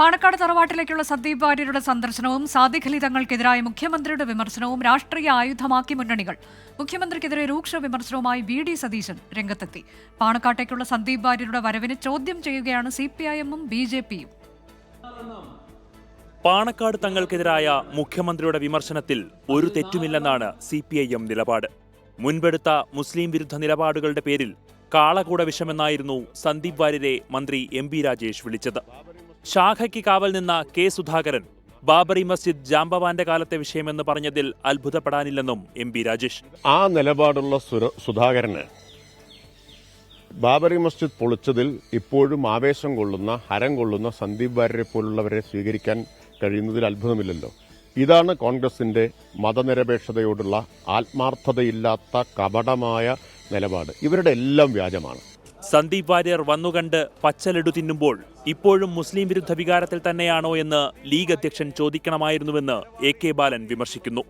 പാണക്കാട് തറവാട്ടിലേക്കുള്ള സന്ദീപ് വാര്യരുടെ സന്ദർശനവും സാദിഖ് അലി തങ്ങൾക്കെതിരായ മുഖ്യമന്ത്രിയുടെ വിമർശനവും രാഷ്ട്രീയ ആയുധമാക്കി മുന്നണികൾ. മുഖ്യമന്ത്രിക്കെതിരെ രൂക്ഷ വിമർശനവുമായി VD സതീശൻ രംഗത്തെത്തി. പാണക്കാട്ടേക്കുള്ള സന്ദീപ് വാര്യരുടെ വരവിനെ ചോദ്യം ചെയ്യുകയാണ് CPIM-ഉം BJP-യും. പാണക്കാട് തങ്ങൾക്കെതിരായ മുഖ്യമന്ത്രിയുടെ വിമർശനത്തിൽ ഒരു തെറ്റുമില്ലെന്നാണ് CPIM നിലപാട്. മുൻപെടുത്ത മുസ്ലിം വിരുദ്ധ നിലപാടുകളുടെ പേരിൽ കാളകൂട വിഷമെന്നായിരുന്നു സന്ദീപ് വാര്യരെ മന്ത്രി MP രാജേഷ് വിളിച്ചത്. ശാഖയ്ക്ക് കാവൽ നിന്ന K സുധാകരൻ ബാബറി മസ്ജിദ് ജാംബവാന്റെ കാലത്തെ വിഷയമെന്ന് പറഞ്ഞതിൽ അത്ഭുതപ്പെടാനില്ലെന്നും MP രാജേഷ്. ആ നിലപാടുള്ള സുധാകരന് ബാബറി മസ്ജിദ് പൊളിച്ചതിൽ ഇപ്പോഴും ആവേശം കൊള്ളുന്ന ഹരം കൊള്ളുന്ന സന്ദീപ് വാര്യരെ പോലുള്ളവരെ സ്വീകരിക്കാൻ കഴിയുന്നതിൽ അത്ഭുതമില്ലല്ലോ. ഇതാണ് കോൺഗ്രസിന്റെ മതനിരപേക്ഷതയോടുള്ള ആത്മാർത്ഥതയില്ലാത്ത കപടമായ നിലപാട്. ഇവരുടെ എല്ലാം വ്യാജമാണ്. സന്ദീപ് വാര്യർ വന്നുകണ്ട് പച്ചലഡു തിന്നുമ്പോൾ ഇപ്പോഴും മുസ്ലിം വിരുദ്ധ വികാരത്തിൽ തന്നെയാണോ എന്ന് ലീഗ് അധ്യക്ഷൻ ചോദിക്കണമായിരുന്നുവെന്ന് AK ബാലൻ വിമർശിക്കുന്നു.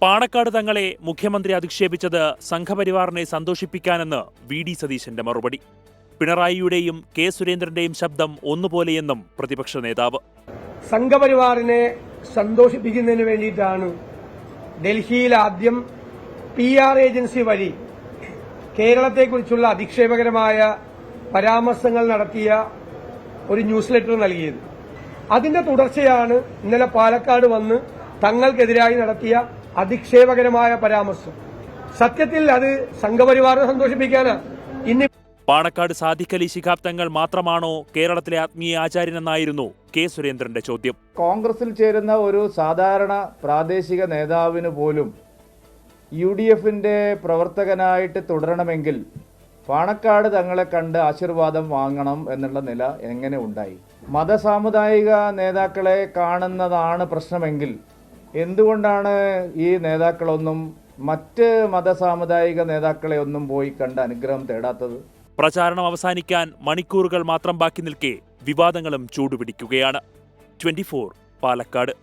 പാണക്കാട് തങ്ങളെ മുഖ്യമന്ത്രി അധിക്ഷേപിച്ചത് സംഘപരിവാറിനെ സന്തോഷിപ്പിക്കാനെന്ന് VD സതീശന്റെ മറുപടി. പിണറായിയുടെയും K സുരേന്ദ്രന്റെയും ശബ്ദം ഒന്നുപോലെയെന്നും പ്രതിപക്ഷ നേതാവ്. സംഘപരിവാറിനെ സന്തോഷിപ്പിക്കുന്നതിന് വേണ്ടിയിട്ടാണ് ഡൽഹിയിൽ ആദ്യം PR ഏജൻസി വഴി കേരളത്തെക്കുറിച്ചുള്ള അധിക്ഷേപകരമായ പരാമർശങ്ങൾ നടത്തിയ ഒരു ന്യൂസ് ലെറ്റർ നൽകിയത്. അതിന്റെ തുടർച്ചയാണ് ഇന്നലെ പാലക്കാട് വന്ന് തങ്ങൾക്കെതിരായി നടത്തിയ അധിക്ഷേപകരമായ പരാമർശം. സത്യത്തിൽ അത് സംഘപരിവാറിനെ സന്തോഷിപ്പിക്കാനാണ്. പാണക്കാട് സാദിഖ് അലി ശിഹാബ് തങ്ങൾ മാത്രമാണോ കേരളത്തിലെ ആത്മീയ ആചാര്യനെന്നായിരുന്നു K സുരേന്ദ്രന്റെ ചോദ്യം. കോൺഗ്രസിൽ ചേരുന്ന ഒരു സാധാരണ പ്രാദേശിക നേതാവിന് പോലും UDF-ന്റെ പ്രവർത്തകനായിട്ട് തുടരണമെങ്കിൽ പാണക്കാട് തങ്ങളെ കണ്ട് ആശീർവാദം വാങ്ങണം എന്നുള്ള നില എങ്ങനെ ഉണ്ടായി? മതസാമുദായിക നേതാക്കളെ കാണുന്നതാണ് പ്രശ്നമെങ്കിൽ എന്തുകൊണ്ടാണ് ഈ നേതാക്കളൊന്നും മറ്റ് മതസാമുദായിക നേതാക്കളെ ഒന്നും പോയി കണ്ട് അനുഗ്രഹം തേടാത്തത്? പ്രചാരണം അവസാനിക്കാൻ മണിക്കൂറുകൾ മാത്രം ബാക്കി നിൽക്കെ വിവാദങ്ങളും ചൂടുപിടിക്കുകയാണ്. 24 പാലക്കാട്.